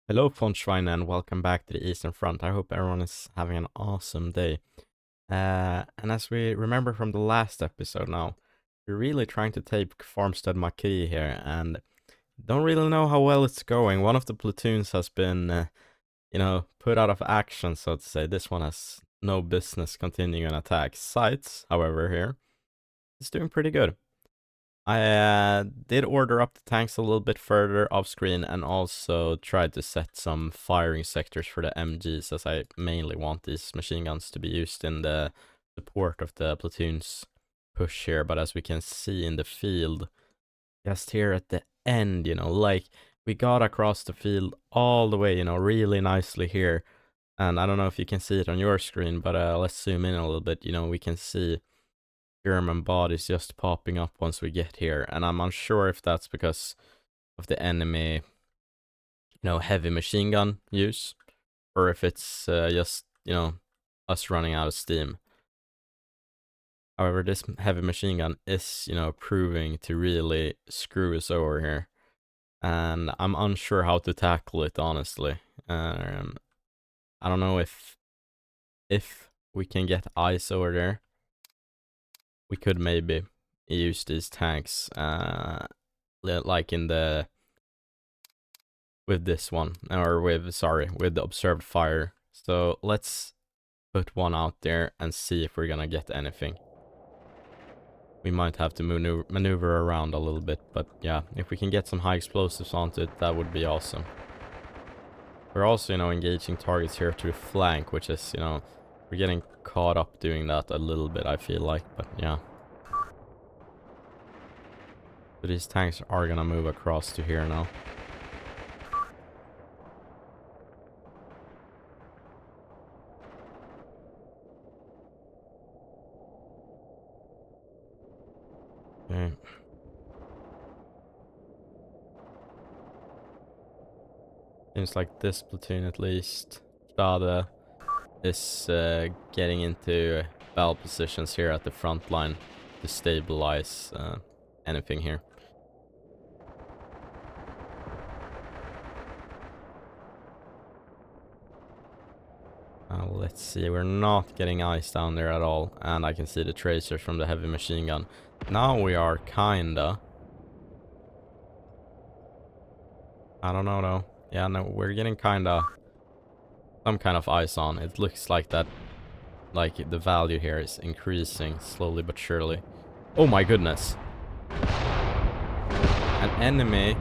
Hello, Frontline, and welcome back to the Eastern Front. I hope everyone is having an awesome day. And as we remember from the last episode now, we're really trying to take Farmstead Mokryy here, and don't really know how well it's going. One of the platoons has been, put out of action, so to say. This one has no business continuing an attack. Sights, however, here is doing pretty good. I did order up the tanks a little bit further off screen and also tried to set some firing sectors for the MGs, as I mainly want these machine guns to be used in the support of the platoon's push here. But as we can see in the field, just here at the end, like we got across the field all the way, really nicely here. And I don't know if you can see it on your screen, but let's zoom in a little bit. We can see German bodies just popping up once we get here, and I'm unsure if that's because of the enemy, heavy machine gun use, or if it's just, us running out of steam. However, this heavy machine gun is, proving to really screw us over here, and I'm unsure how to tackle it, honestly. I don't know if we can get ice over there. We could maybe use these tanks, like in the with this one, or with the observed fire. So let's put one out there and see if we're gonna get anything. We might have to maneuver around a little bit, but yeah, if we can get some high explosives onto it, that would be awesome. We're also, engaging targets here to the flank, which is, we're getting caught up doing that a little bit, I feel like, but yeah. So these tanks are gonna move across to here now. Okay. Seems like this platoon, at least, Stade, is getting into battle positions here at the front line to stabilize anything here. Let's see, we're not getting ice down there at all, and I can see the tracers from the heavy machine gun. Now we are kinda. I don't know though. Yeah, no, we're getting kinda some kind of ice on. It looks like that, like the value here is increasing slowly but surely. Oh my goodness. An enemy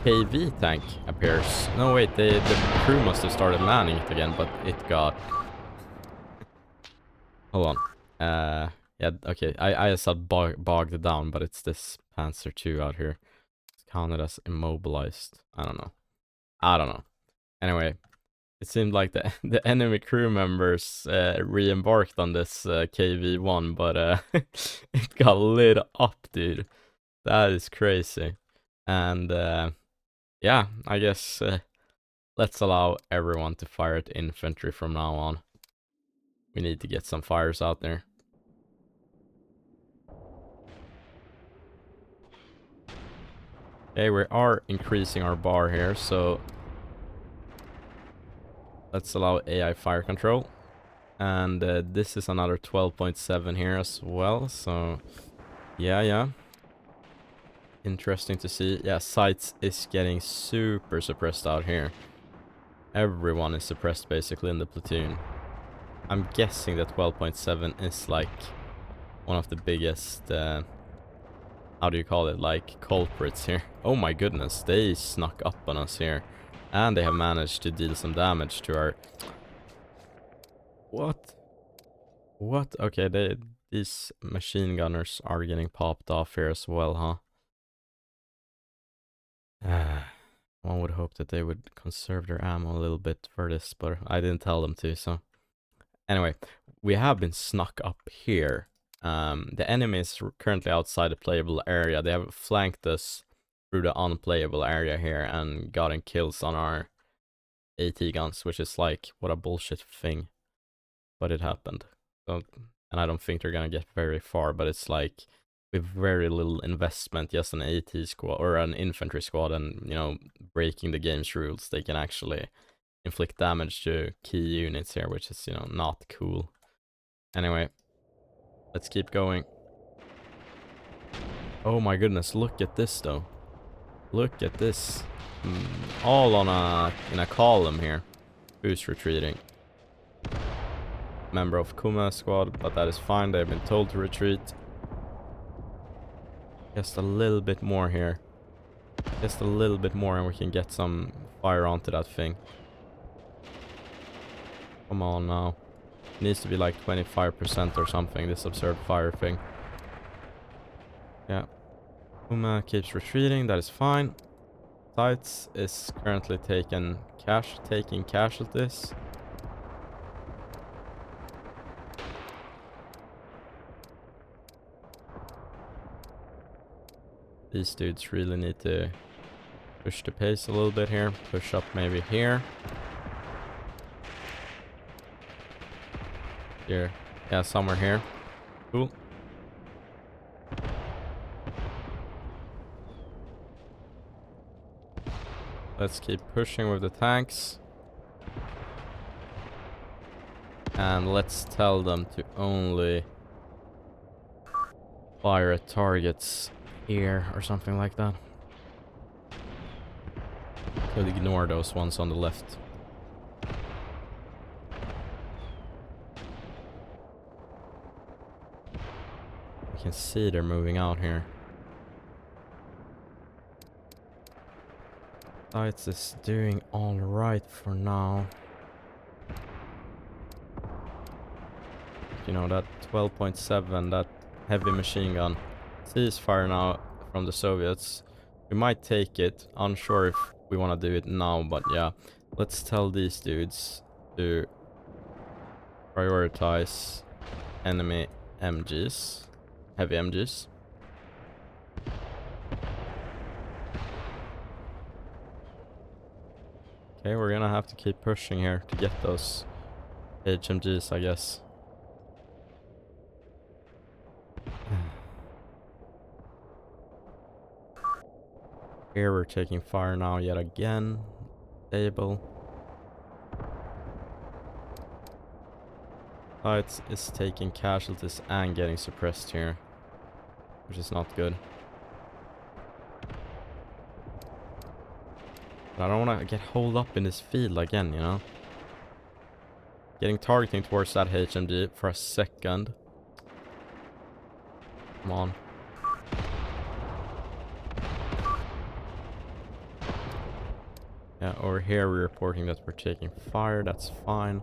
KV tank appears. No, wait, the crew must have started manning it again, but it got... Hold on. Yeah, okay, I just had bogged down, but it's this Panzer II out here. It's counted as immobilized. I don't know. Anyway, it seemed like the the enemy crew members re-embarked on this KV-1, but it got lit up, dude. That is crazy. And yeah, I guess let's allow everyone to fire at infantry from now on. We need to get some fires out there. Okay, we are increasing our bar here, so let's allow AI fire control. And this is another 12.7 here as well, so yeah. Interesting to see. Yeah, sights is getting super suppressed out here. Everyone is suppressed basically in the platoon. I'm guessing that 12.7 is like one of the biggest, how do you call it, like culprits here. Oh my goodness, they snuck up on us here. And they have managed to deal some damage to our... What? Okay, these machine gunners are getting popped off here as well, huh? One would hope that they would conserve their ammo a little bit for this, but I didn't tell them to, so... Anyway, we have been snuck up here. The enemy is currently outside the playable area. They have flanked us through the unplayable area here and gotten kills on our AT guns, which is like, what a bullshit thing. But it happened. So, and I don't think they're gonna get very far, but it's like, with very little investment, just an AT squad or an infantry squad, and you know, breaking the game's rules, they can actually inflict damage to key units here, which is, you know, not cool. Anyway, let's keep going. Oh my goodness, look at this though. Look at this. All on in a column here. Who's retreating? Member of Kuma squad, but that is fine. They've been told to retreat. Just a little bit more here. Just a little bit more and we can get some fire onto that thing. Come on now. It needs to be like 25% or something, this absurd fire thing. Yeah. Kuma keeps retreating, that is fine. Sites is currently taking casualties. These dudes really need to push the pace a little bit here. Push up maybe here. Here. Yeah, somewhere here. Cool. Let's keep pushing with the tanks. And let's tell them to only fire at targets here or something like that. Could ignore those ones on the left. I can see they're moving out here. Sights is doing alright for now. You know, that 12.7, that heavy machine gun ceasefire now from the Soviets. We might take it. Unsure if we want to do it now, but yeah. Let's tell these dudes to prioritize enemy MGs. Heavy MGs. Okay, we're gonna have to keep pushing here to get those HMGs, I guess. Here we're taking fire now yet again. Stable. Sights is taking casualties and getting suppressed here, which is not good. But I don't want to get holed up in this field again, you know? Getting targeting towards that HMG for a second. Come on. Yeah, over here we're reporting that we're taking fire. That's fine.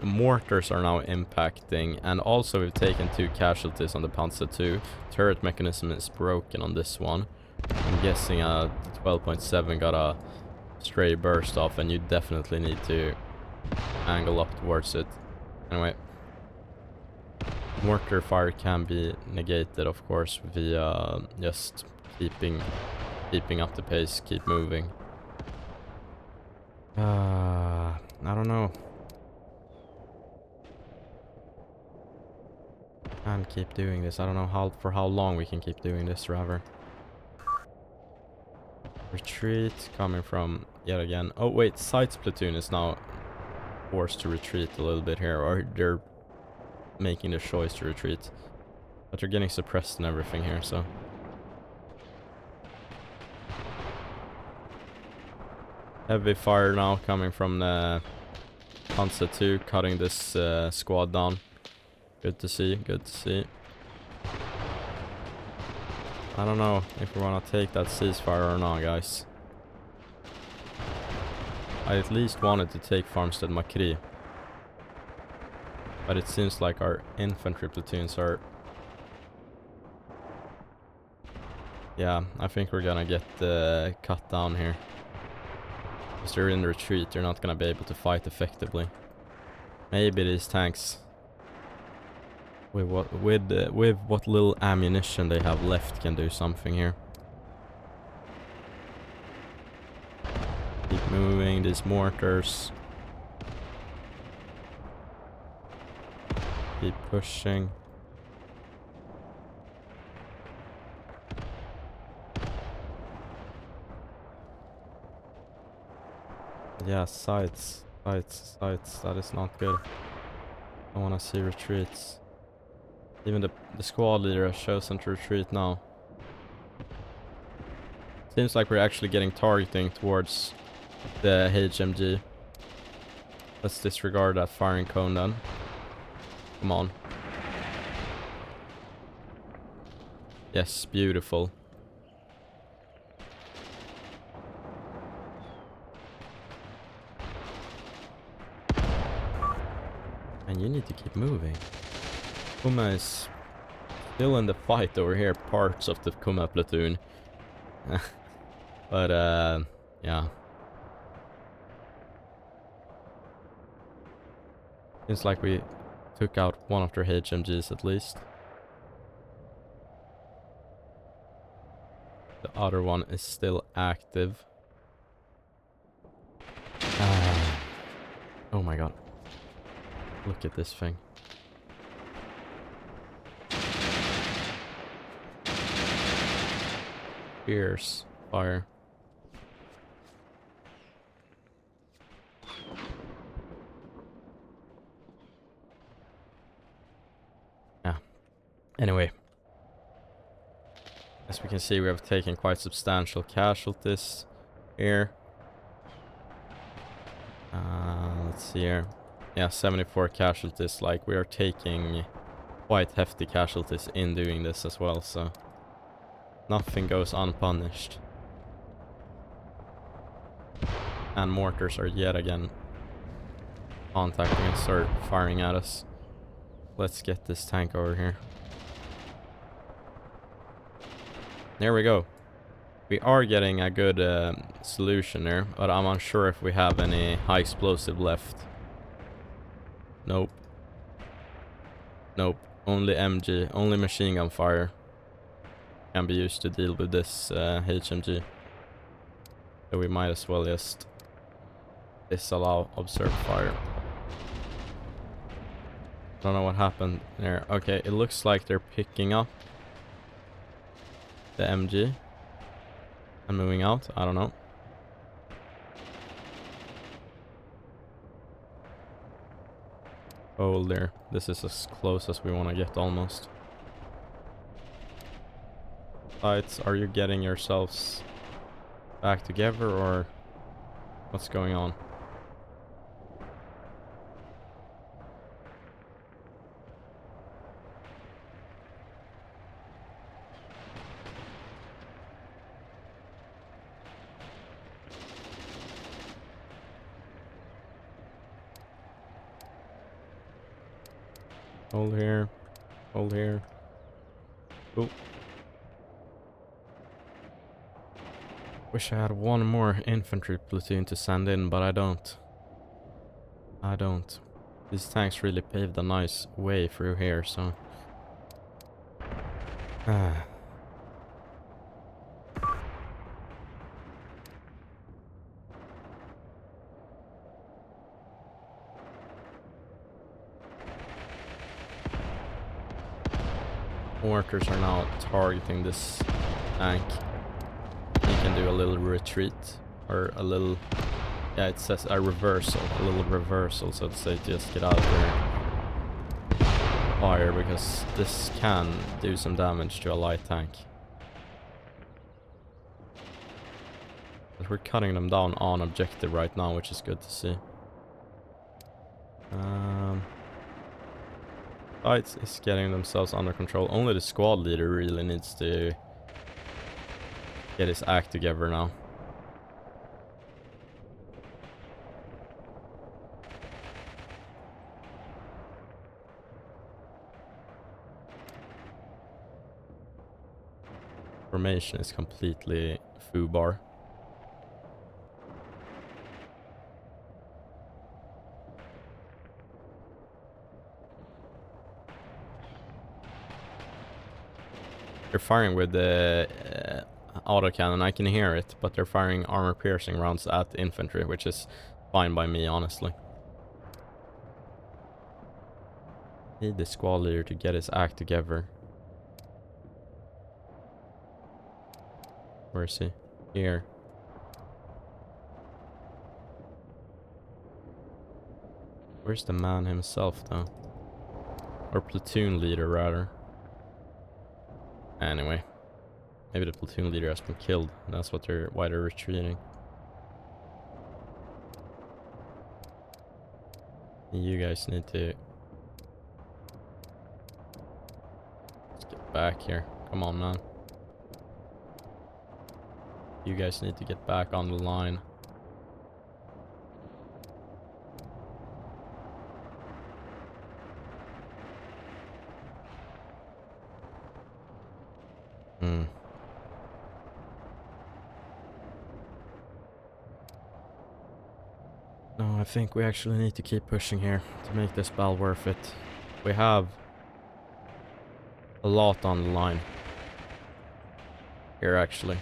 Mortars are now impacting, and also we've taken 2 casualties on the Panzer II. Turret mechanism is broken on this one. I'm guessing 12.7 got a stray burst off, and you definitely need to angle up towards it. Anyway, mortar fire can be negated, of course, via just keeping up the pace, keep moving. I don't know. Can't keep doing this. I don't know for how long we can keep doing this, rather. Retreat coming from yet again. Oh wait, Sights platoon is now forced to retreat a little bit here, or they're making the choice to retreat, but they're getting suppressed and everything here, so heavy fire now coming from the Panzer II, cutting this squad down. Good to see, good to see. I don't know if we want to take that ceasefire or not, guys. I at least wanted to take Farmstead Mokryy, but it seems like our infantry platoons are... Yeah, I think we're gonna get cut down here. Because they're in retreat, they're not gonna be able to fight effectively. Maybe these tanks, with what little ammunition they have left, can do something here. Keep moving these mortars. Keep pushing. Yeah, sights. That is not good. I want to see retreats. Even the squad leader has chosen to retreat now. Seems like we're actually getting targeting towards the HMG. Let's disregard that firing cone then. Come on. Yes, beautiful. And you need to keep moving. Kuma is still in the fight over here, parts of the Kuma platoon. But, yeah. Seems like we took out one of their HMGs at least. The other one is still active. Oh my god. Look at this thing. Fierce fire. Yeah. Anyway. As we can see, we have taken quite substantial casualties here. Let's see here. Yeah, 74 casualties. Like, we are taking quite hefty casualties in doing this as well, so nothing goes unpunished. And mortars are yet again contacting us or firing at us. Let's get this tank over here. There we go. We are getting a good solution there, but I'm unsure if we have any high explosive left. Nope. Nope. Only MG, only machine gun fire can be used to deal with this HMG. So we might as well just disallow observe fire. Don't know what happened there. Okay, it looks like they're picking up the MG and moving out. I don't know. Hold there. This is as close as we want to get almost. Sights, are you getting yourselves back together or what's going on? Hold here. Hold here. Oh. Wish I had one more infantry platoon to send in, but I don't. These tanks really paved a nice way through here, so... Mortars are now targeting this tank. You can do a little retreat, or a little... Yeah, it says a reversal, a little reversal, so to say, just get out there. Fire, because this can do some damage to a light tank. But we're cutting them down on objective right now, which is good to see. Sights is getting themselves under control. Only the squad leader really needs to get his act together now. Formation is completely foobar. They're firing with the autocannon. I can hear it, but they're firing armor-piercing rounds at infantry, which is fine by me, honestly. Need the squad leader to get his act together. Where is he? Here. Where's the man himself, though? Or platoon leader, rather. Anyway. Maybe the platoon leader has been killed. And that's why they're retreating. You guys need to... Let's get back here. Come on, man. You guys need to get back on the line. No, I think we actually need to keep pushing here to make this battle worth it. We have a lot on the line here, actually.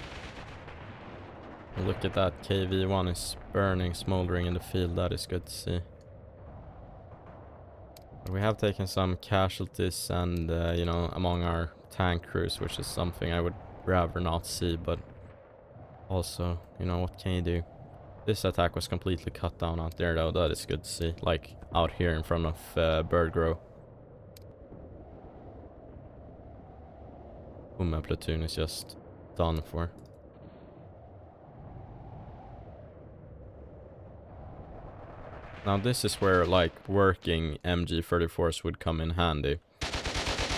Look at that, KV-1 is burning, smoldering in the field. That is good to see. But we have taken some casualties and, you know, among our tank crews, which is something I would rather not see, but also, you know, what can you do? This attack was completely cut down out there, though. That is good to see. Like, out here in front of Birdgrove. My platoon is just done for. Now this is where, like, working MG34s would come in handy.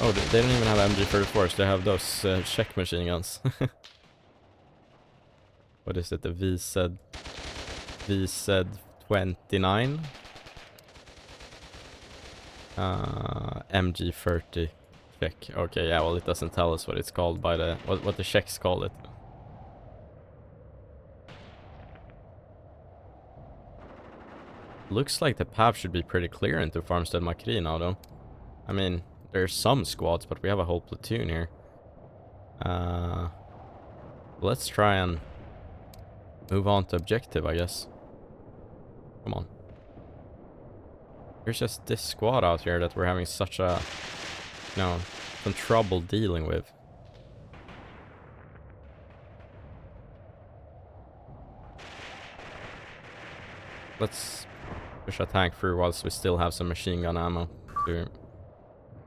Oh, they don't even have MG34s. They have those Czech machine guns. What is it? The VZ29? MG30 Czech. Okay, yeah, well, it doesn't tell us what it's called by the... What the Czechs call it. Looks like the path should be pretty clear into Farmstead Mokryy now, though. I mean, there's some squads, but we have a whole platoon here. Let's try and move on to objective, I guess. Come on. There's just this squad out here that we're having such a, you know, some trouble dealing with. Let's push a tank through whilst we still have some machine gun ammo to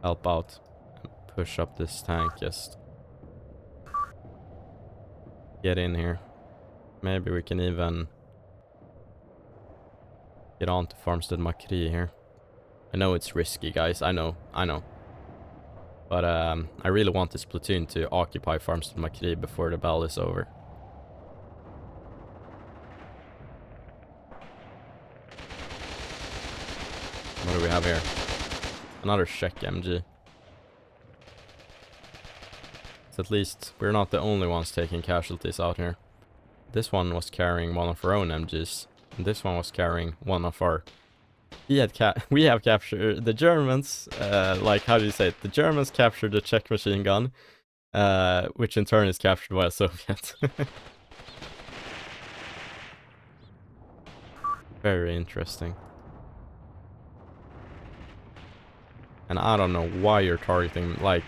help out and push up this tank. Just get in here. Maybe we can even get on to Farmstead Mokryy here. I know it's risky, guys. I know. But I really want this platoon to occupy Farmstead Mokryy before the battle is over. What do we have here? Another Czech MG. So at least we're not the only ones taking casualties out here. This one was carrying one of our own MGs. And this one was carrying one of our... We have captured the Germans, like, how do you say it? The Germans captured the Czech machine gun, which in turn is captured by a Soviet. Very interesting. And I don't know why you're targeting, like,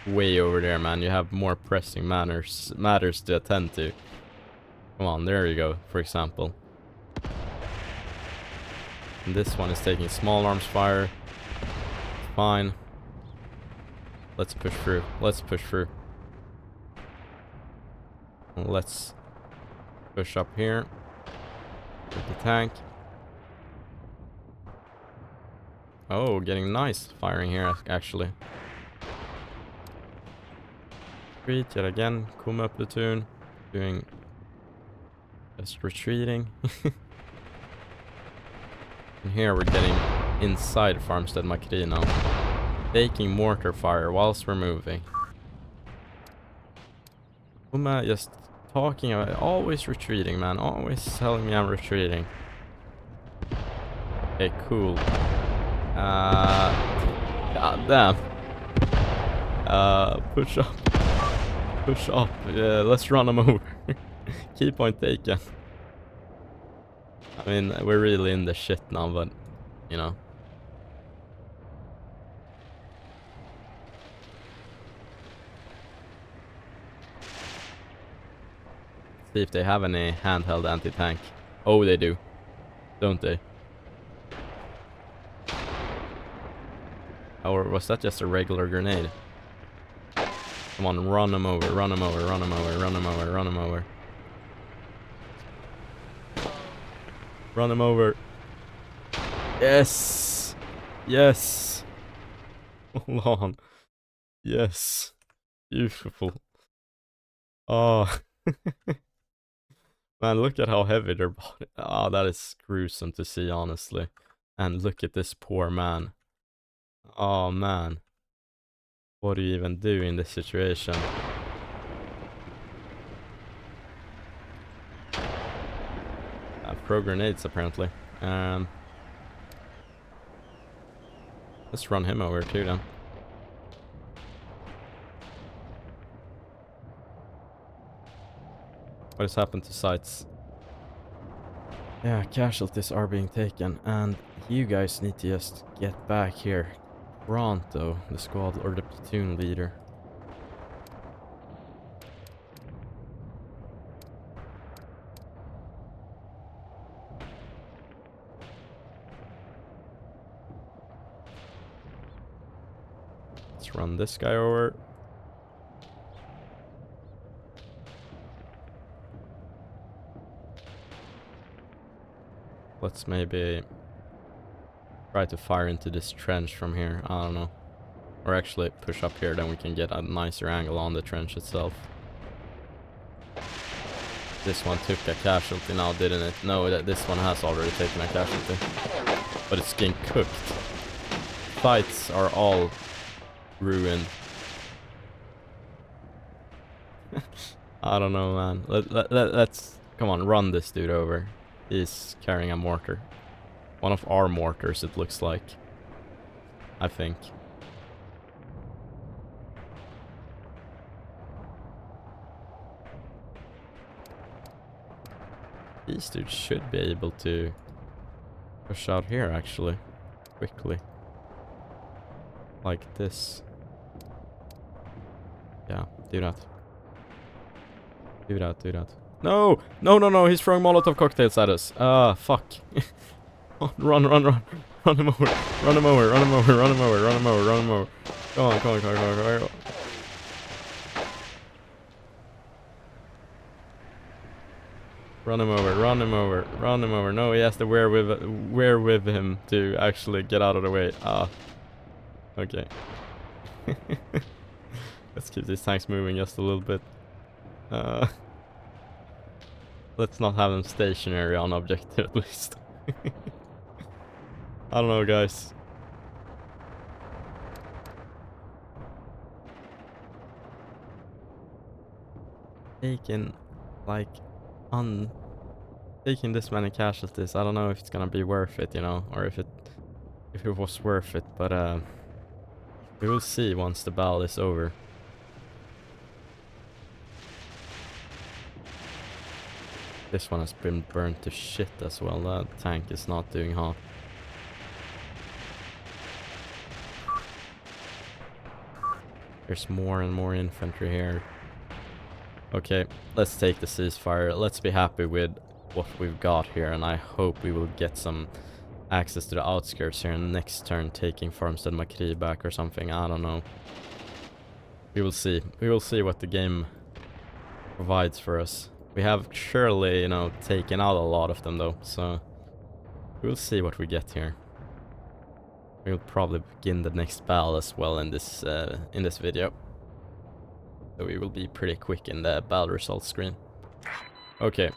way over there, man. You have more pressing matters to attend to. Come on, there you go, for example. And this one is taking small arms fire. Fine. Let's push through. Let's push through. Let's push up here with the tank. Oh, getting nice firing here, actually. Retreat yet again. Kuma platoon doing just retreating. And here we're getting inside Farmstead Mokryy now. Taking mortar fire whilst we're moving. Kuma just talking about always retreating, man. Always telling me I'm retreating. Okay, cool. God damn. Push up. Push up. Yeah, let's run them over. Key point taken. I mean, we're really in the shit now, but, you know. See if they have any handheld anti-tank. Oh, they do. Don't they? Or was that just a regular grenade? Come on, run them over, run them over, run them over, run them over, run them over. Run them over. Yes! Yes! Hold on. Yes. Beautiful. Oh. Man, look at how heavy their body. Oh, that is gruesome to see, honestly. And look at this poor man. Oh, man. What do you even do in this situation? Pro grenades, apparently. Let's run him over too, then. What has happened to sites? Yeah, casualties are being taken, and you guys need to just get back here. Pronto, the squad or the platoon leader. Let's run this guy over. Let's maybe try to fire into this trench from here. I don't know. Or actually push up here, then we can get a nicer angle on the trench itself. This one took a casualty now, didn't it? No, this one has already taken a casualty. But it's getting cooked. Fights are all ruined. I don't know, man. Let's... Come on, run this dude over. He's carrying a mortar. One of our mortars, it looks like. I think. These dudes should be able to push out here, actually. Quickly. Like this. Yeah, do that. Do that, do that. No! No, no, no, he's throwing Molotov cocktails at us. Fuck. Run, run, run. Run him over. Run him over, run him over, run him over, run him over, run him over. Come on, come on, come on, come on, come on. Run him over, run him over, run him over. No, he has to wear with him to actually get out of the way. Okay. Let's keep these tanks moving just a little bit. Let's not have them stationary on objective at least. I don't know, guys. Taking this many casualties, I don't know if it's gonna be worth it, you know, or if it was worth it, but we will see once the battle is over. This one has been burned to shit as well. That tank is not doing hot. There's more and more infantry here. Okay, let's take the ceasefire. Let's be happy with what we've got here, and I hope we will get some access to the outskirts here in the next turn, taking Farmstead Mokryy back or something. I don't know. We will see. We will see what the game provides for us. We have surely, you know, taken out a lot of them though, so we'll see what we get here. We'll probably begin the next battle as well in this video. So we will be pretty quick in the battle results screen. Okay.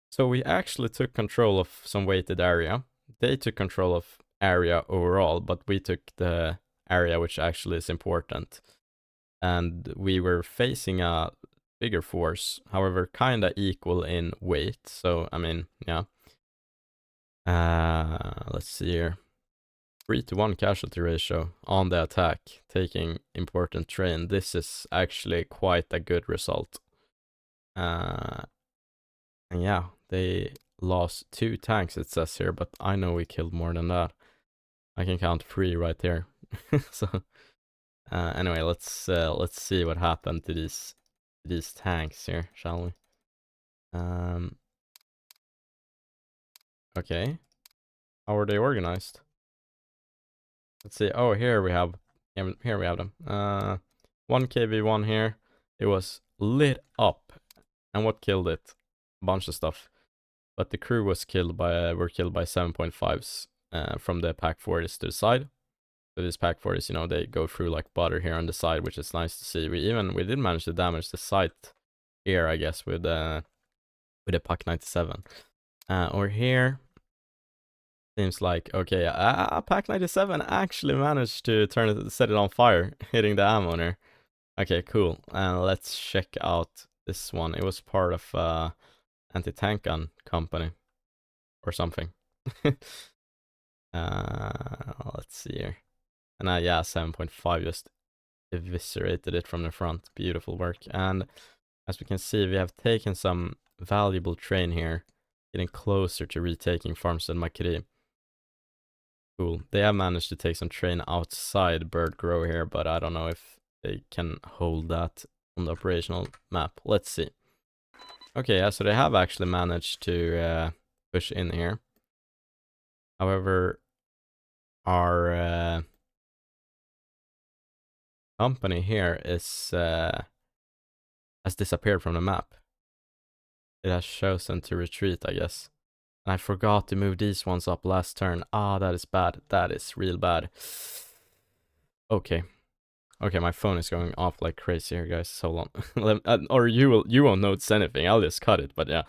So we actually took control of some weighted area. They took control of area overall, but we took the area which actually is important. And we were facing a bigger force, however, kinda equal in weight. So, I mean, yeah. Let's see here. 3-to-1 casualty ratio on the attack, taking important terrain. This is actually quite a good result. And yeah, they lost 2 tanks, it says here, but I know we killed more than that. I can count 3 right there. So, anyway, let's see what happened to these tanks here, shall we? Okay. How are they organized? Let's see. Oh, here we have them. 1 KB1 here. It was lit up. And what killed it? A bunch of stuff. But the crew was killed by were killed by 7.5s from the pack 40s to the side. So these pack 40s, you know, they go through like butter here on the side, which is nice to see. We did manage to damage the site here, I guess, with a pack 97. Or here, seems like okay, pack 97 actually managed to set it on fire, hitting the ammo there. Okay, cool. Let's check out this one. It was part of anti-tank gun company or something. Let's see here. And yeah, 7.5 just eviscerated it from the front. Beautiful work. And as we can see, we have taken some valuable train here, getting closer to retaking Farmstead Mokryy. Cool. They have managed to take some train outside Bird Grow here, but I don't know if they can hold that on the operational map. Let's see. Okay, yeah, so they have actually managed to push in here. However, our company here is has disappeared from the map. It has chosen to retreat, I guess. And I forgot to move these ones up last turn. Ah, that is bad. That is real bad. Okay. Okay, my phone is going off like crazy here, guys. So long. Or you won't notice anything. I'll just cut it, but yeah.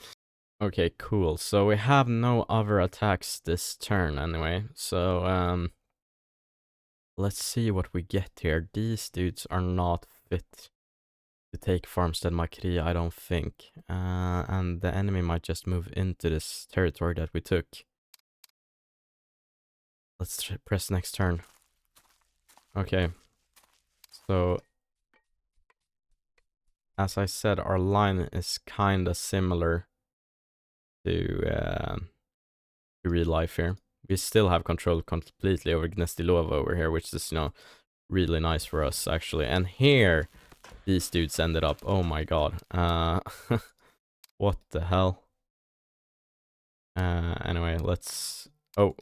Okay, cool. So we have no other attacks this turn anyway. So let's see what we get here. These dudes are not fit to take Farmstead Mokryy, I don't think. And the enemy might just move into this territory that we took. Let's press next turn. Okay. So, as I said, our line is kind of similar to real life here. We still have control completely over Gnestilova over here, which is, you know, really nice for us, actually. And here, these dudes ended up. Oh my god. What the hell? Anyway, let's... Oh.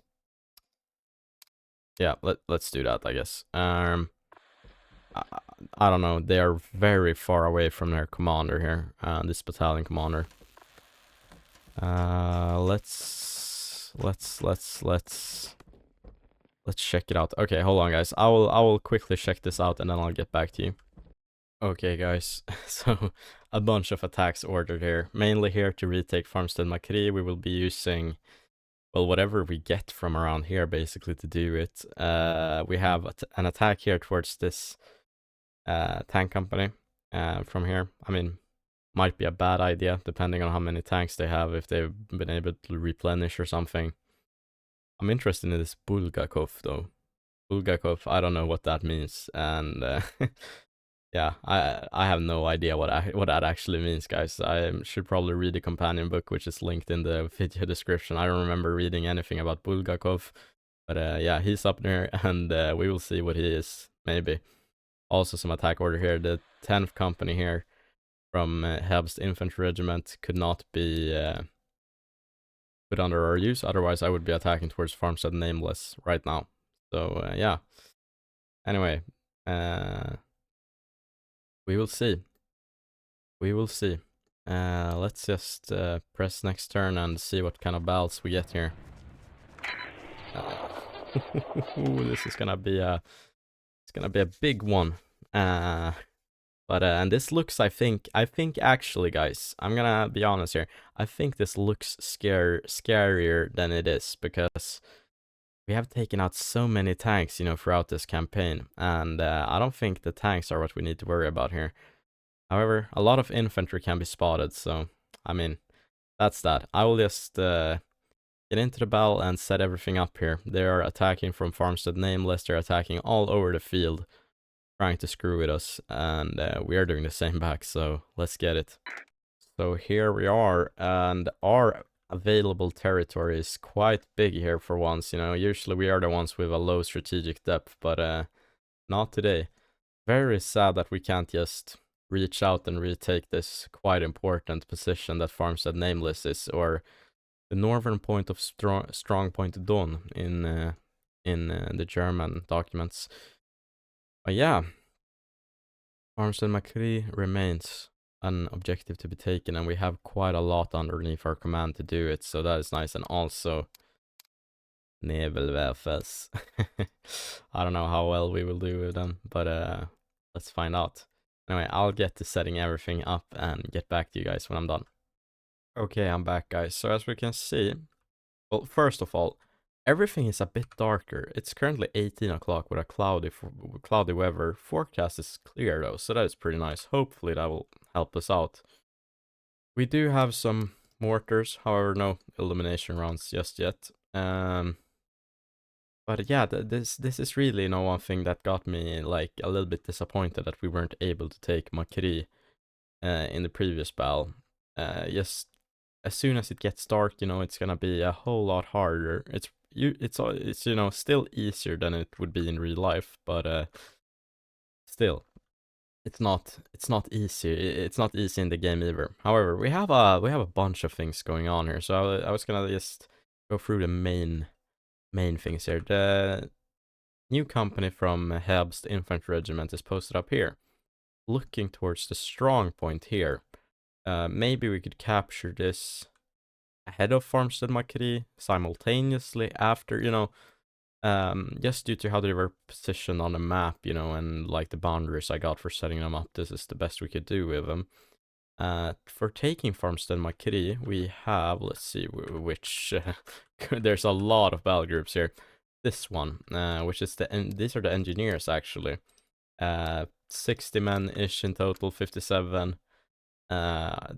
Yeah, let's do that, I guess. I don't know. They are very far away from their commander here. This battalion commander. Let's check it out. Okay, hold on, guys. I will quickly check this out and then I'll get back to you. Okay, guys. So a bunch of attacks ordered here, mainly here to retake Farmstead Mokryy. We will be using, well, whatever we get from around here, basically, to do it. We have an attack here towards this tank company from here. I mean, might be a bad idea, depending on how many tanks they have, if they've been able to replenish or something. I'm interested in this Bulgakov, though. Bulgakov, I don't know what that means, and yeah, I have no idea what that actually means, guys. I should probably read the companion book, which is linked in the video description. I don't remember reading anything about Bulgakov, but yeah, he's up there, and we will see what he is, maybe. Also, some attack order here. The 10th company here from Hebst Infantry Regiment could not be put under our use, otherwise I would be attacking towards Farmstead Nameless right now. So yeah. Anyway, we will see. We will see. Let's just press next turn and see what kind of battles we get here. This is gonna be a big one. But and this looks, I think actually, guys, I'm gonna be honest here. I think this looks scarier than it is, because we have taken out so many tanks, you know, throughout this campaign, and I don't think the tanks are what we need to worry about here. However, a lot of infantry can be spotted, so I mean, that's that. I will just get into the battle and set everything up here. They are attacking from Farmstead Nameless. They're attacking all over the field, trying to screw with us, and we are doing the same back, so let's get it. So here we are, and our available territory is quite big here for once. You know, usually we are the ones with a low strategic depth, but not today. Very sad that we can't just reach out and retake this quite important position that Farmstead Nameless is, or the northern point of strong point Don in the German documents. But yeah, Farmstead Mokryy remains an objective to be taken, and we have quite a lot underneath our command to do it, so that is nice. And also Nebelwerfers. I don't know how well we will do with them, but let's find out. Anyway, I'll get to setting everything up and get back to you guys when I'm done. Okay, I'm back, guys. So as we can see, well, first of all, everything is a bit darker. It's currently 18 o'clock with a cloudy weather. Forecast is clear though, so that is pretty nice. Hopefully that will help us out. We do have some mortars, however, no illumination rounds just yet. But yeah, this is really, one thing that got me like a little bit disappointed that we weren't able to take Mokryy in the previous battle. Just as soon as it gets dark, it's gonna be a whole lot harder. It's still easier than it would be in real life, but still, it's not easy. It's not easy in the game either. However, we have a bunch of things going on here, so I was gonna just go through the main things here. The new company from Herbst Infantry Regiment is posted up here, looking towards the strong point here. Maybe we could capture this ahead of Farmstead Mokryy, simultaneously after, just due to how they were positioned on the map, and like the boundaries I got for setting them up. This is the best we could do with them. For taking Farmstead Mokryy, we have, let's see which, there's a lot of battle groups here. This one, which is these are the engineers actually. 60 men-ish in total, 57.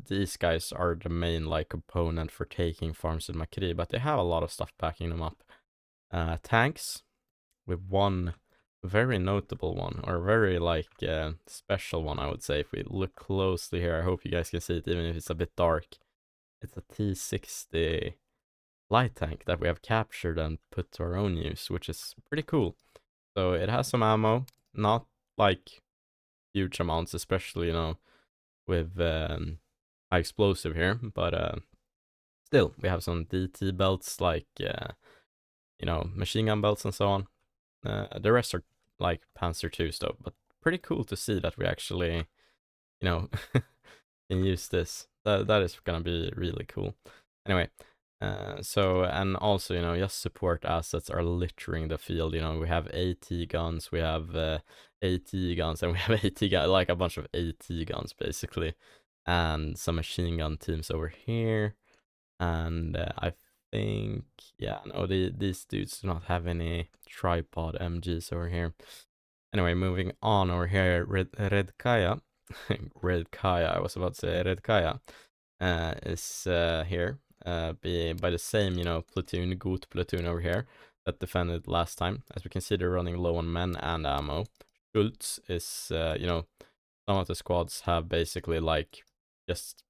These guys are the main component for taking Farmstead Mokryy, but they have a lot of stuff backing them up. Tanks, with one very notable one, or very special one, I would say. If we look closely here, I hope you guys can see it even if it's a bit dark. It's a T60 light tank that we have captured and put to our own use, which is pretty cool. So it has some ammo, not huge amounts, especially with high explosive here, but still we have some DT belts, machine gun belts and so on. The rest are Panzer IIs though, but pretty cool to see that we actually can use this. That is gonna be really cool. Anyway, so, and also, just support assets are littering the field. We have AT guns, we have AT guns, and we have AT guns, like a bunch of AT guns basically, and some machine gun teams over here. And I think, yeah, no, these dudes do not have any tripod MGs over here. Anyway, moving on over here, Redkaya, Redkaya, I was about to say Redkaya, is here. By the same, platoon, Gut platoon over here that defended last time. As we can see, they're running low on men and ammo. Schultz is, some of the squads have basically just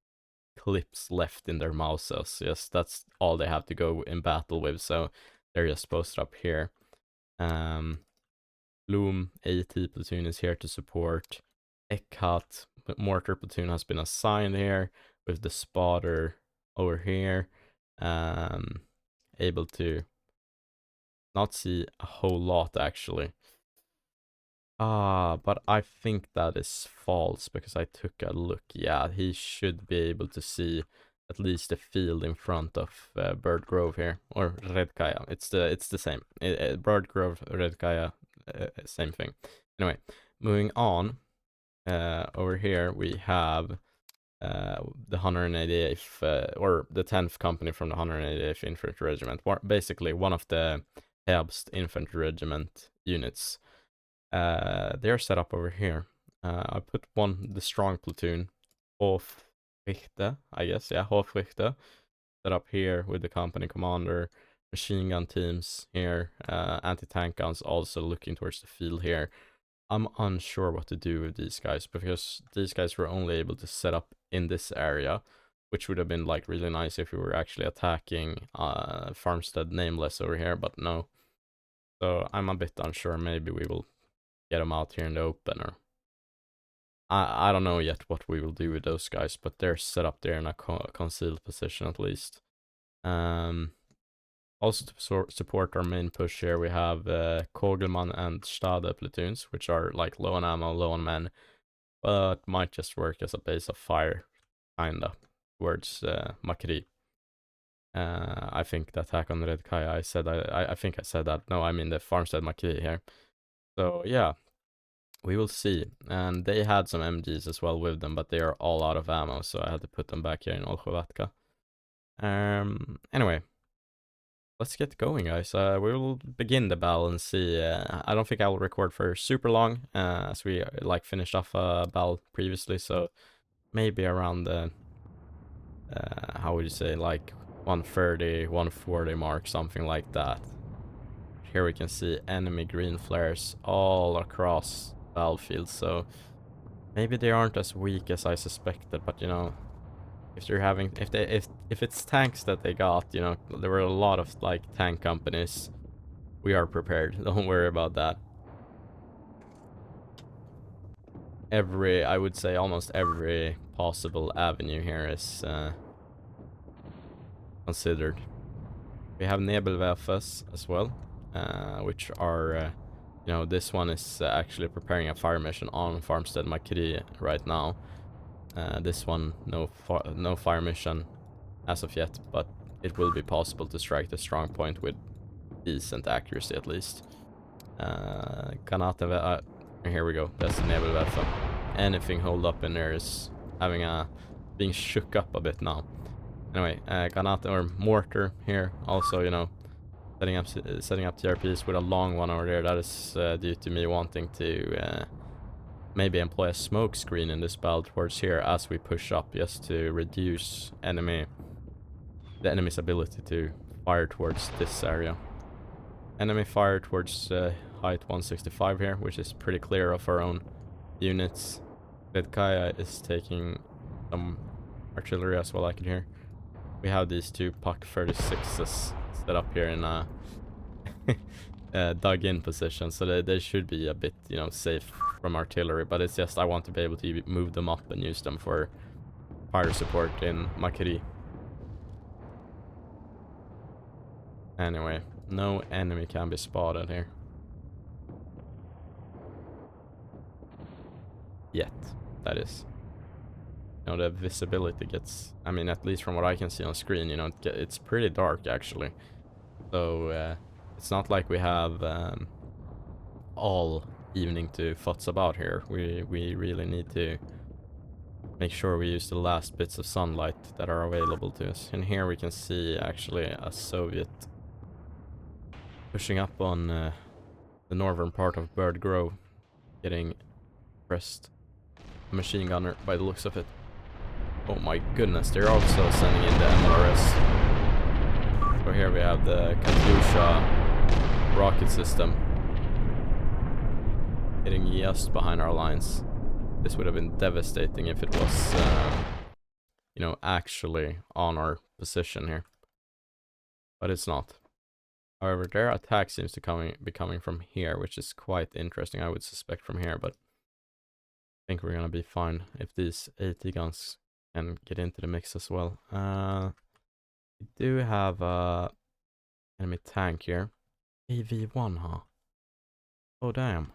clips left in their mouses. Yes, that's all they have to go in battle with, so they're just posted up here. Bloom AT platoon is here to support. Eckhart mortar platoon has been assigned here with the spotter over here, able to not see a whole lot actually. But I think that is false because I took a look. Yeah, he should be able to see at least the field in front of Bird Grove here, or Redkaya. It's the same. Bird Grove, Redkaya, same thing. Anyway, moving on. Over here we have the 188th, or the 10th company from the 188th Infantry Regiment. Basically, one of the Herbst Infantry Regiment units. They're set up over here. I put the strong platoon, Hofrichter, I guess, yeah, Hofrichter, set up here with the company commander, machine gun teams here, anti-tank guns also looking towards the field here. I'm unsure what to do with these guys because these guys were only able to set up in this area, which would have been really nice if we were actually attacking Farmstead Nameless over here, but no. So I'm a bit unsure. Maybe we will get them out here in the open, or I don't know yet what we will do with those guys, but they're set up there in a concealed position at least. Also to support our main push here, we have Kogelman and Stade platoons, which are like low on ammo, low on men, but might just work as a base of fire, kinda, towards Mokryy. I think the attack on Red Kaya, I think I said that. No, I mean the Farmstead Mokryy here. So yeah, we will see. And they had some MGs as well with them, but they are all out of ammo, so I had to put them back here in Olchovatka. Anyway, let's get going, guys. We will begin the battle and see. I don't think I will record for super long, as we like finished off a battle previously, so maybe around the how would you say, like 130, 140 mark, something like that. Here we can see enemy green flares all across the battlefield, so maybe they aren't as weak as I suspected, but you know, if they're having, if it's tanks that they got, you know, there were a lot of like tank companies. We are prepared. Don't worry about that. I would say almost every possible avenue here is considered. We have Nebelwerfers as well, which are, you know, this one is actually preparing a fire mission on Farmstead Mokryy right now. This one, no fire mission as of yet, but it will be possible to strike the strong point with decent accuracy at least. Here we go. That's the Nebelwerfer. Anything hold up in there is being shook up a bit now. Anyway, Granate or mortar here. Also, you know, setting up TRPs with a long one over there. That is due to me wanting to maybe employ a smoke screen in this battle towards here as we push up, just to reduce the enemy's ability to fire towards this area. Enemy fire towards height 165 here, which is pretty clear of our own units. Vedkaya is taking some artillery as well, I can hear. We have these two Pak 36s set up here in a dug in position, so they should be a bit, you know, safe from artillery, but it's just I want to be able to move them up and use them for fire support in Mokryy. Anyway, no enemy can be spotted here. Yet, that is. You know, the visibility gets, I mean, at least from what I can see on screen, you know, it's pretty dark actually. So it's not like we have all evening to futz about here. We really need to make sure we use the last bits of sunlight that are available to us. And here we can see actually a Soviet pushing up on the northern part of Bird Grove, getting pressed. A machine gunner by the looks of it. Oh my goodness, they're also sending in the MLRS. So here we have the Katyusha rocket system hitting just behind our lines. This would have been devastating if it was, you know, actually on our position here. But it's not. However, their attack seems to be coming from here, which is quite interesting. I would suspect from here, but I think we're gonna be fine if these AT guns can get into the mix as well. We do have a enemy tank here. AV1, huh? Oh damn.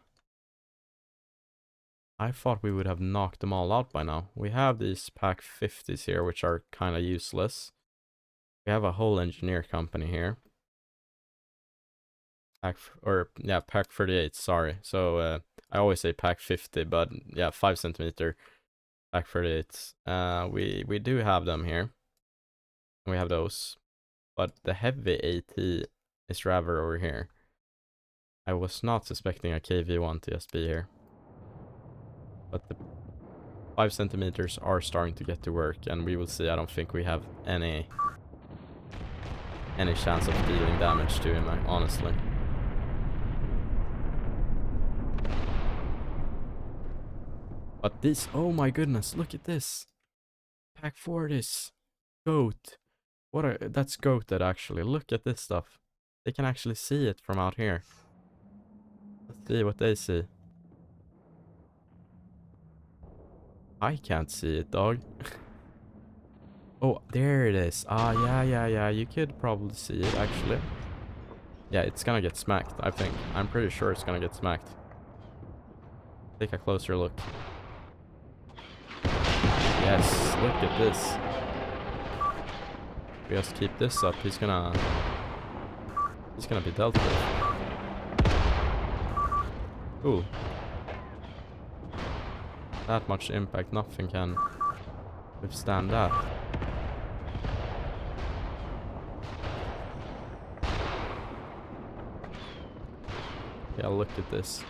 I thought we would have knocked them all out by now. We have these Pak 50s here, which are kind of useless. We have a whole engineer company here. Pak 38, sorry. So I always say Pak 50, but yeah, 5 centimeter Pak 38. We do have them here. We have those. But the heavy AT is rather over here. I was not suspecting a KV1 to just be here. But the 5 centimeters are starting to get to work, and we will see. I don't think we have any chance of dealing damage to him, honestly. But this, oh my goodness, look at this. Pak 40s. Goat. That's goated actually. Look at this stuff. They can actually see it from out here. Let's see what they see. I can't see it, dog. Oh, there it is. Ah, yeah. You could probably see it, actually. Yeah, it's gonna get smacked, I think. I'm pretty sure it's gonna get smacked. Take a closer look. Yes, look at this. If we just keep this up, he's gonna be dealt with. Cool. That much impact, nothing can withstand that. Yeah, look at this.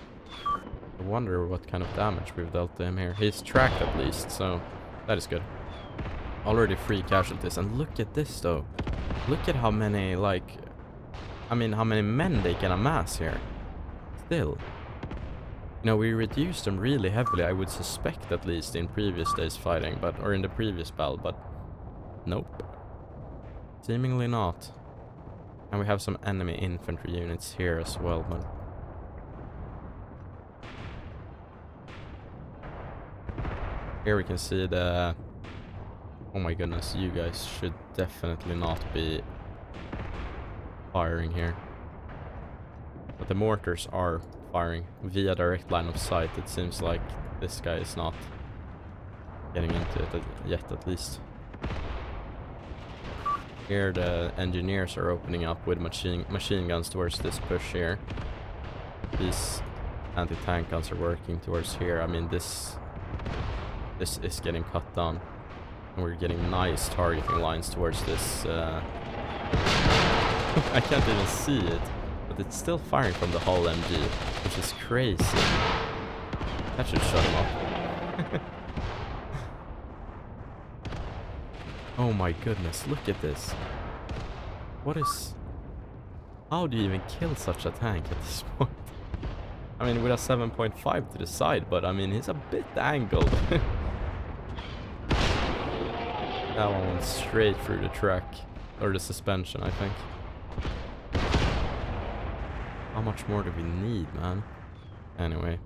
I wonder what kind of damage we've dealt to him here. He's tracked at least, so that is good. Already 3 casualties, and look at this though. Look at how many, like, I mean, how many men they can amass here. Still. You know, we reduced them really heavily, I would suspect, at least in previous days fighting, or in the previous battle, but nope. Seemingly not. And we have some enemy infantry units here as well, but here we can see the... Oh my goodness, you guys should definitely not be firing here. But the mortars are firing via direct line of sight. It seems like this guy is not getting into it yet, at least. Here the engineers are opening up with machine guns towards this push here. These anti-tank guns are working towards here. I mean, this is getting cut down. And we're getting nice targeting lines towards this. I can't even see it. But it's still firing from the hull MG, which is crazy. That should shut him up. Oh my goodness, look at this. What is... How do you even kill such a tank at this point? I mean, with a 7.5 to the side, but I mean, he's a bit angled. That one went straight through the track. Or the suspension, I think. How much more do we need, man? Anyway.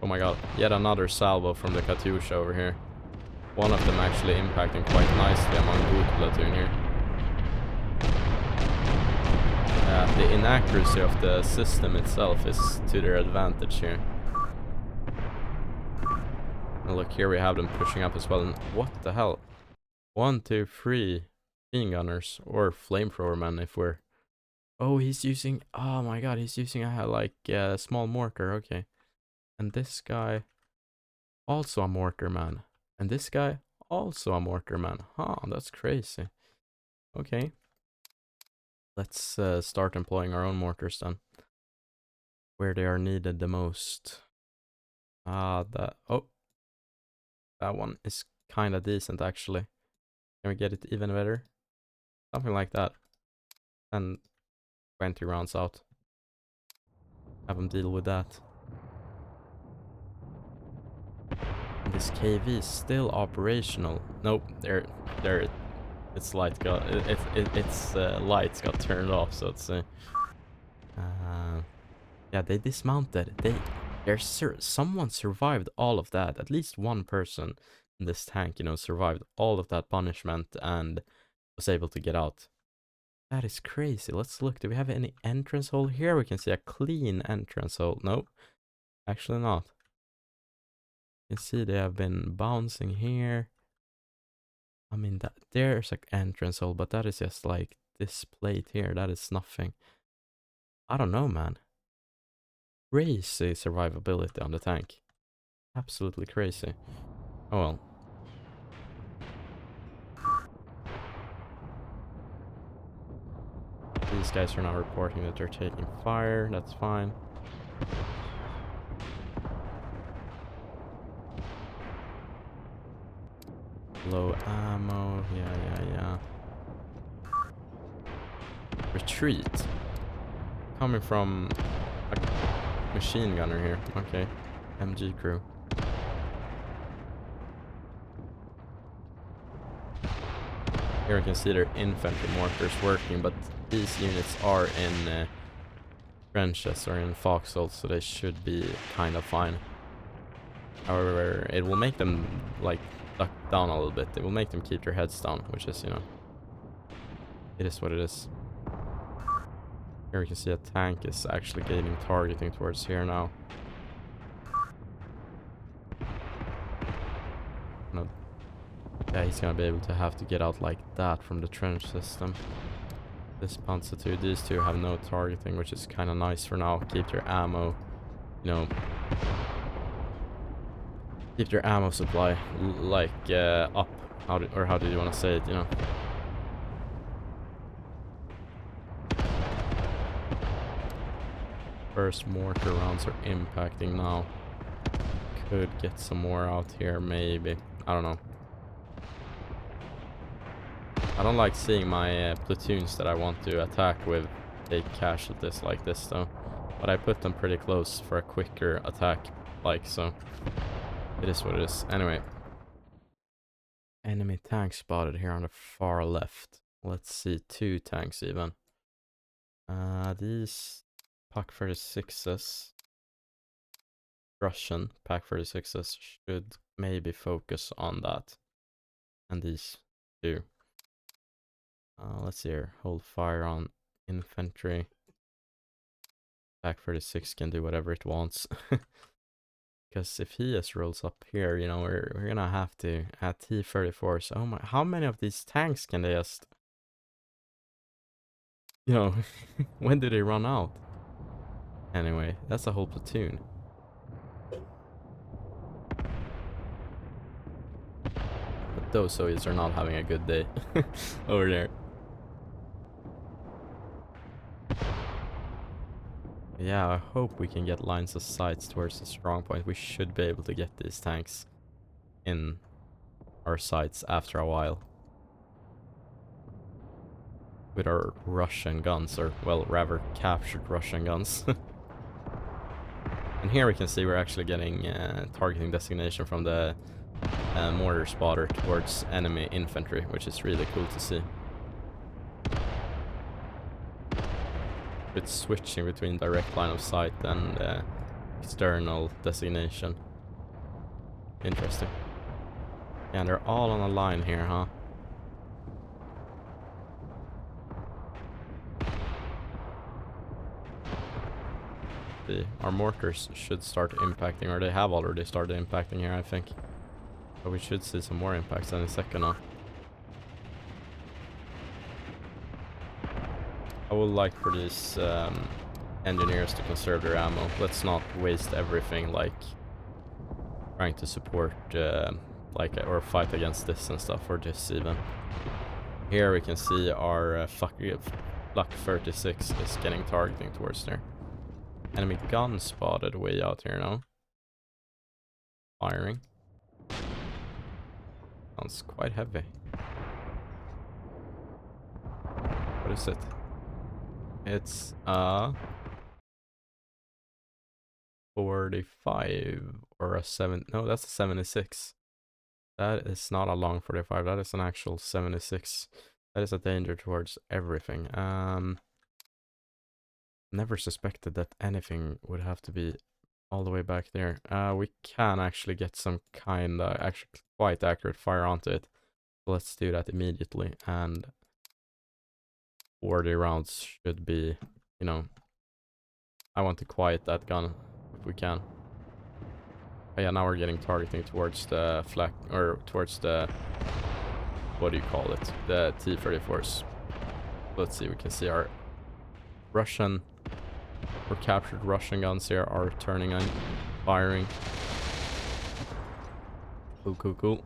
Oh my god, yet another salvo from the Katyusha over here. One of them actually impacting quite nicely among boot platoon here. The inaccuracy of the system itself is to their advantage here. And look, here we have them pushing up as well. And what the hell? 1, 2, 3 machine gunners or flamethrower men if we're... Oh, he's using... Oh my god, he's using a small mortar. Okay. And this guy... Also a mortar man. And this guy... Also a mortar man. Huh, that's crazy. Okay. Let's start employing our own mortars then. Where they are needed the most. That one is kind of decent actually. Can we get it even better? Something like that. And 20 rounds out. Have them deal with that. And this KV is still operational. Nope, there. Its lights got lights got turned off, so to say. Yeah, they dismounted. Someone survived all of that. At least one person in this tank, you know, survived all of that punishment and was able to get out. That is crazy. Let's look. Do we have any entrance hole here? We can see a clean entrance hole. Nope, actually not. You can see they have been bouncing here. I mean, there's an entrance hole, but that is just like this plate here. That is nothing. I don't know, man. Crazy survivability on the tank. Absolutely crazy. Oh well. These guys are now reporting that they're taking fire. That's fine. Low ammo. Yeah. Retreat. Coming from a machine gunner here. Okay. MG crew. Here I can see their infantry mortars working, but these units are in trenches or in foxholes, so they should be kind of fine. However, it will make them like duck down a little bit. It will make them keep their heads down, which is, you know, it is what it is. Here we can see a tank is actually gaining targeting towards here now. No. Yeah, he's gonna be able to have to get out like that from the trench system. This Panzer II, these two have no targeting, which is kind of nice for now. Keep their ammo, you know, keep their ammo supply up. How do you want to say it, you know? First mortar rounds are impacting now. Could get some more out here, maybe. I don't know. I don't like seeing my platoons that I want to attack with take casualties like this, though. But I put them pretty close for a quicker attack, like so. It is what it is. Anyway. Enemy tank spotted here on the far left. Let's see, 2 tanks even. These Pak 36s, Russian Pak 36s should maybe focus on that. And these 2. Let's see here. Hold fire on infantry. Pak 36 can do whatever it wants. Because if he just rolls up here, you know, we're gonna have to at T-34s. Oh my, how many of these tanks can they just, you know, when do they run out? Anyway, that's a whole platoon. But those Soviets are not having a good day over there. Yeah, I hope we can get lines of sight towards the strong point. We should be able to get these tanks in our sights after a while. With our Russian guns, or, well, rather captured Russian guns. And here we can see we're actually getting targeting designation from the mortar spotter towards enemy infantry, which is really cool to see. It's switching between direct line of sight and external designation. Interesting. Yeah, and they're all on a line here, huh? Our mortars should start impacting, or they have already started impacting here, I think. But we should see some more impacts in a second now. I would like for these engineers to conserve their ammo. Let's not waste everything, like trying to support or fight against this and stuff, or this even. Here we can see our Flak 36 is getting targeting towards there. Enemy gun spotted way out here now. Firing. Sounds quite heavy. What is it? It's 45 or a 7. No, that's a 76. That is not a long 45. That is an actual 76. That is a danger towards everything. Never suspected that anything would have to be all the way back there. We can actually get some kind of actually quite accurate fire onto it. So let's do that immediately. And 40 rounds should be, you know, I want to quiet that gun if we can. Oh yeah, now we're getting targeting towards the flak, or towards the, what do you call it? The T-34s. Let's see, we can see our Russian, or captured Russian guns here are turning on, firing. Cool.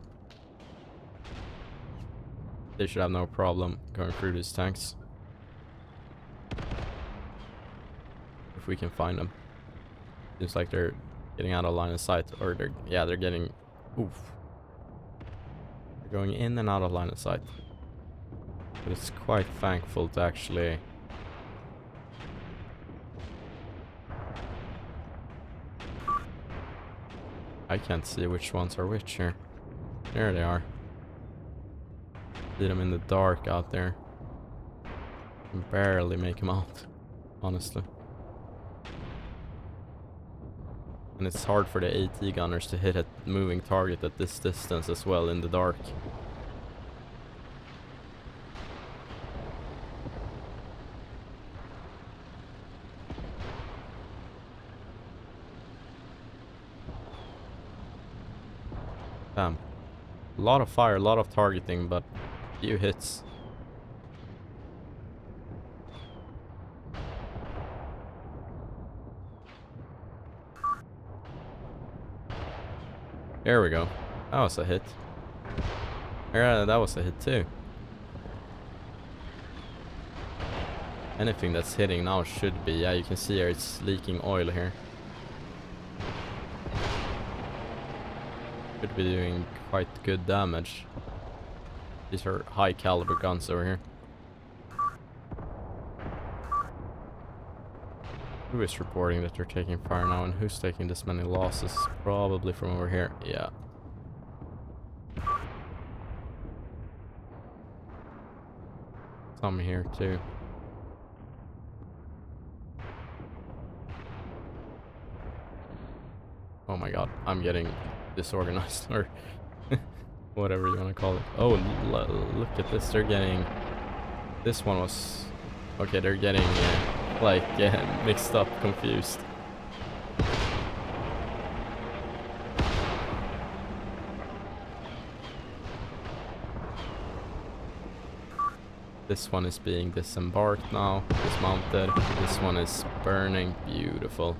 They should have no problem going through these tanks. If we can find them. Seems like they're getting out of line of sight, or they're getting, oof. They're going in and out of line of sight. But it's quite thankful to actually I can't see which ones are which here. There they are. See them in the dark out there. Can barely make them out, honestly. And it's hard for the AT gunners to hit a moving target at this distance as well in the dark. Damn. A lot of fire, a lot of targeting, but few hits. There we go. That was a hit. Yeah, that was a hit too. Anything that's hitting now should be. Yeah, you can see here it's leaking oil here. Should be doing quite good damage. These are high caliber guns over here. Who is reporting that they're taking fire now, and who's taking this many losses? Probably from over here. Yeah. Some here too. Oh my god, I'm getting disorganized, or whatever you want to call it. Oh, look at this. They're getting... This one was... Okay, they're getting... mixed up, confused. This one is being disembarked now, dismounted. This one is burning. Beautiful.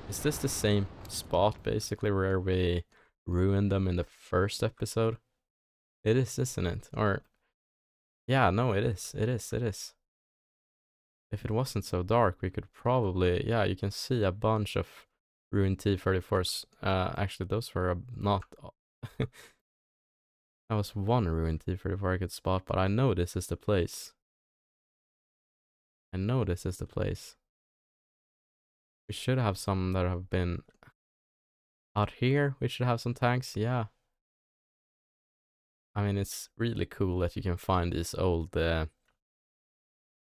Is this the same spot, basically, where we ruined them in the first episode? It is, isn't it? Or... Yeah, no, it is. It is, it is. If it wasn't so dark, we could probably... Yeah, you can see a bunch of ruined T-34s. Actually, those were not... That was one ruined T-34 I could spot, but I know this is the place. I know this is the place. We should have some that have been... Out here, we should have some tanks, yeah. I mean, it's really cool that you can find these old... what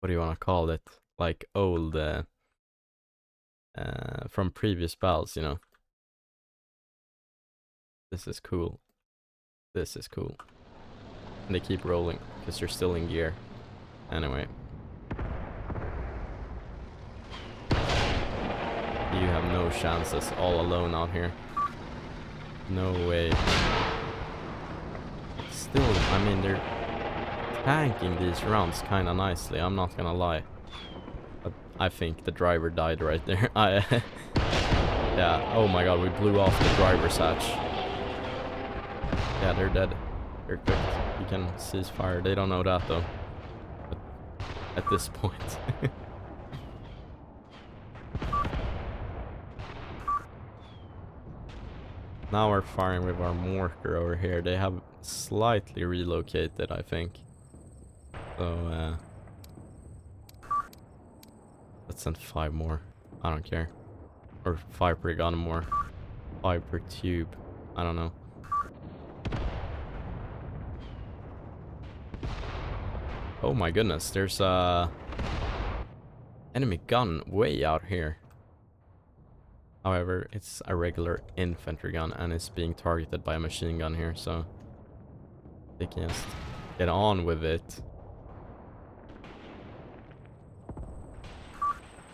do you want to call it? Like old from previous battles, you know. This is cool. This is cool. And they keep rolling because you're still in gear. Anyway. You have no chances all alone out here. No way. Still, I mean, they're tanking these rounds kind of nicely, I'm not gonna lie. But I think the driver died right there. Yeah, oh my god, we blew off the driver's hatch. Yeah, they're dead. They're cooked. You can cease fire. They don't know that though. But at this point. Now we're firing with our Mokryy over here. They have slightly relocated, I think. So, let's send 5 more. I don't care. Or 5 per gun more. 5 per tube. I don't know. Oh my goodness, there's a enemy gun way out here. However, it's a regular infantry gun and it's being targeted by a machine gun here, so they can just get on with it.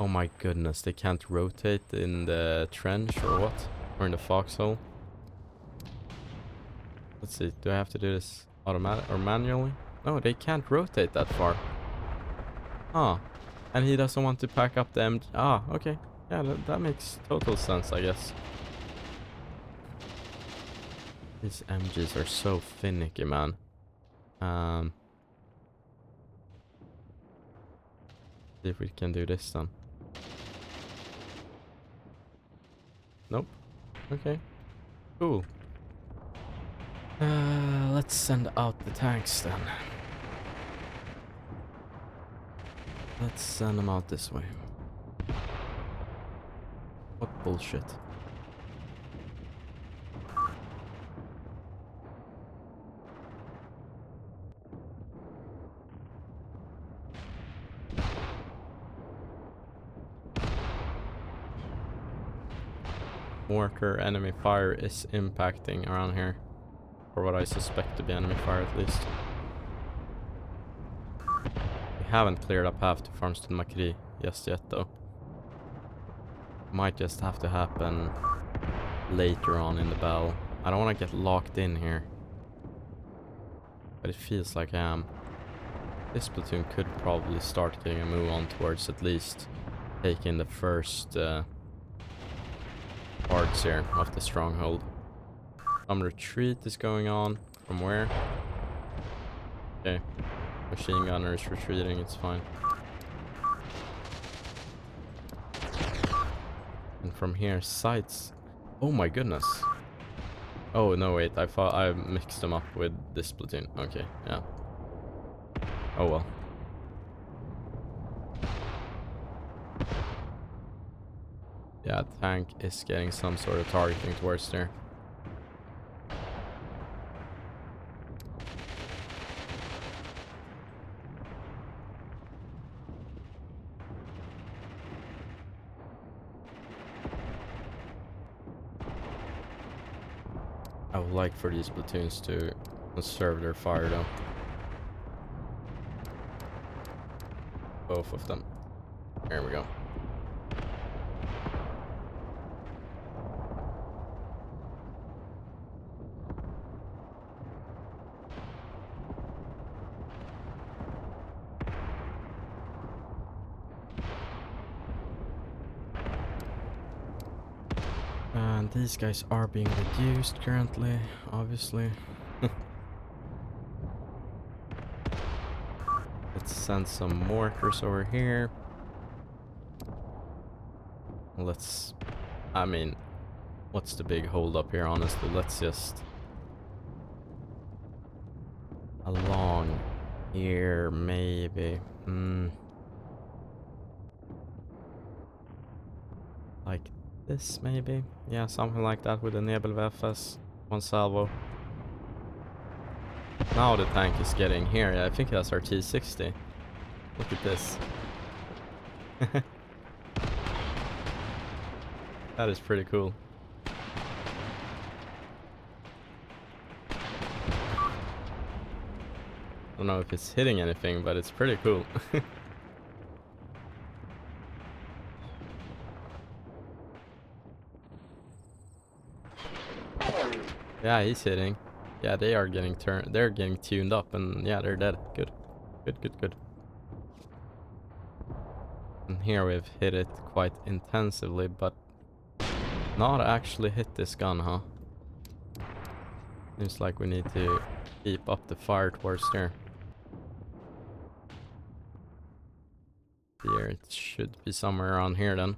Oh my goodness, they can't rotate in the trench or what? Or in the foxhole? Let's see, do I have to do this automatic or manually? No, they can't rotate that far. Ah, and he doesn't want to pack up the MG. Ah, okay. Yeah, that makes total sense, I guess. These MGs are so finicky, man. See if we can do this then. Nope. Okay. Cool. Let's send out the tanks then. Let's send them out this way. What bullshit. mortar enemy fire is impacting around here. Or what I suspect to be enemy fire at least. We haven't cleared up half to Farmstead Mokryy just yet though. Might just have to happen later on in the battle. I don't want to get locked in here. But it feels like I am. This platoon could probably start getting a move on towards at least taking the first parts here of the stronghold. Some retreat is going on. From where? Okay. Machine gunner is retreating, it's fine. And from here, sights. Oh my goodness. Oh no, wait, I thought I mixed them up with this platoon. Okay, yeah. Oh well. Yeah, tank is getting some sort of targeting towards there. I would like for these platoons to conserve their fire though. Both of them. There we go. And these guys are being reduced currently, obviously. Let's send some mortars over here. Let's... I mean, what's the big hold up here, honestly? Let's just... along here, maybe. Like this, maybe? Yeah, something like that with the Nebelwerfers. One salvo. Now the tank is getting here. Yeah, I think that's our T60. Look at this. That is pretty cool. I don't know if it's hitting anything, but it's pretty cool. Yeah, he's hitting. Yeah, they are getting turned. They're getting tuned up, and yeah, they're dead. Good. Good, good, good. And here we've hit it quite intensively, but not actually hit this gun, huh? Seems like we need to keep up the fire towards there. Here, it should be somewhere around here then.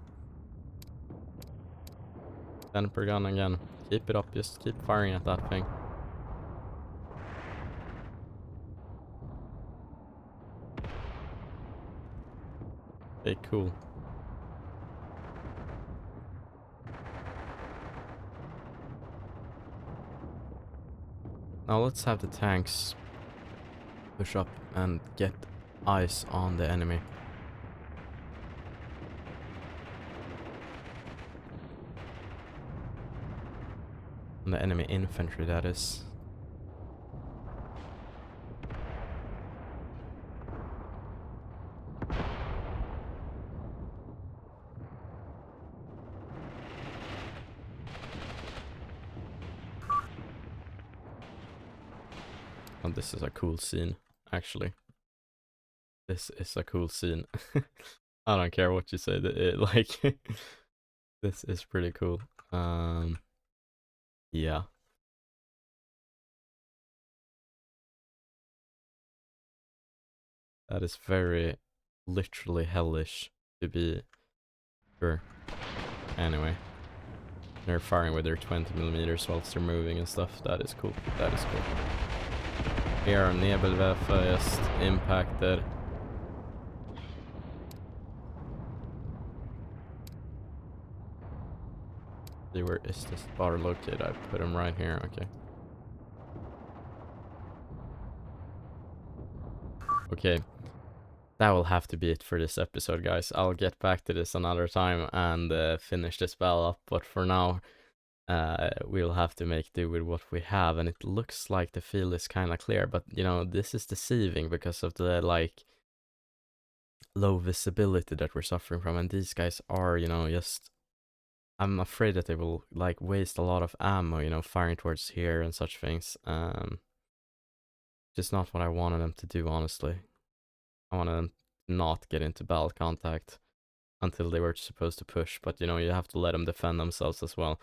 10 per gun again. Keep it up, just keep firing at that thing. Okay, cool. Now let's have the tanks push up and get eyes on the enemy. On the enemy infantry, that is. Oh, this is a cool scene, actually. This is a cool scene. I don't care what you say, like, this is pretty cool. Yeah. That is very literally hellish to be sure. Anyway. They're firing with their 20mm whilst they're moving and stuff. That is cool. That is cool. Here our Nebelwerfer just impacted. See, where is this bar located? I put him right here, okay. Okay. that will have to be it for this episode, guys. I'll get back to this another time and finish the spell up, but for now, we'll have to make do with what we have, and it looks like the field is kind of clear, but you know, this is deceiving because of the like low visibility that we're suffering from, and these guys are, you know, just I'm afraid that they will like waste a lot of ammo, you know, firing towards here and such things. Just not what I wanted them to do, honestly. I wanted them to not get into battle contact until they were supposed to push, but you know, you have to let them defend themselves as well.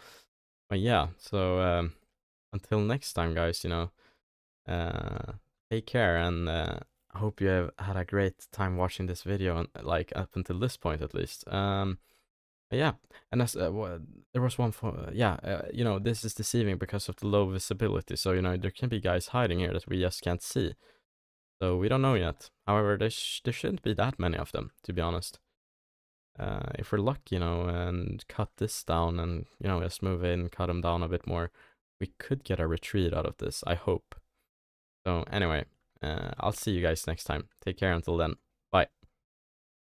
But yeah, so until next time, guys, you know, uh, take care, and I hope you have had a great time watching this video, and like up until this point at least. Yeah, and as there was one for yeah, you know, this is deceiving because of the low visibility. So you know, there can be guys hiding here that we just can't see. So we don't know yet. However, there shouldn't be that many of them, to be honest. If we're lucky, you know, and cut this down, and you know, just move in, cut them down a bit more, we could get a retreat out of this. I hope. So anyway, I'll see you guys next time. Take care until then.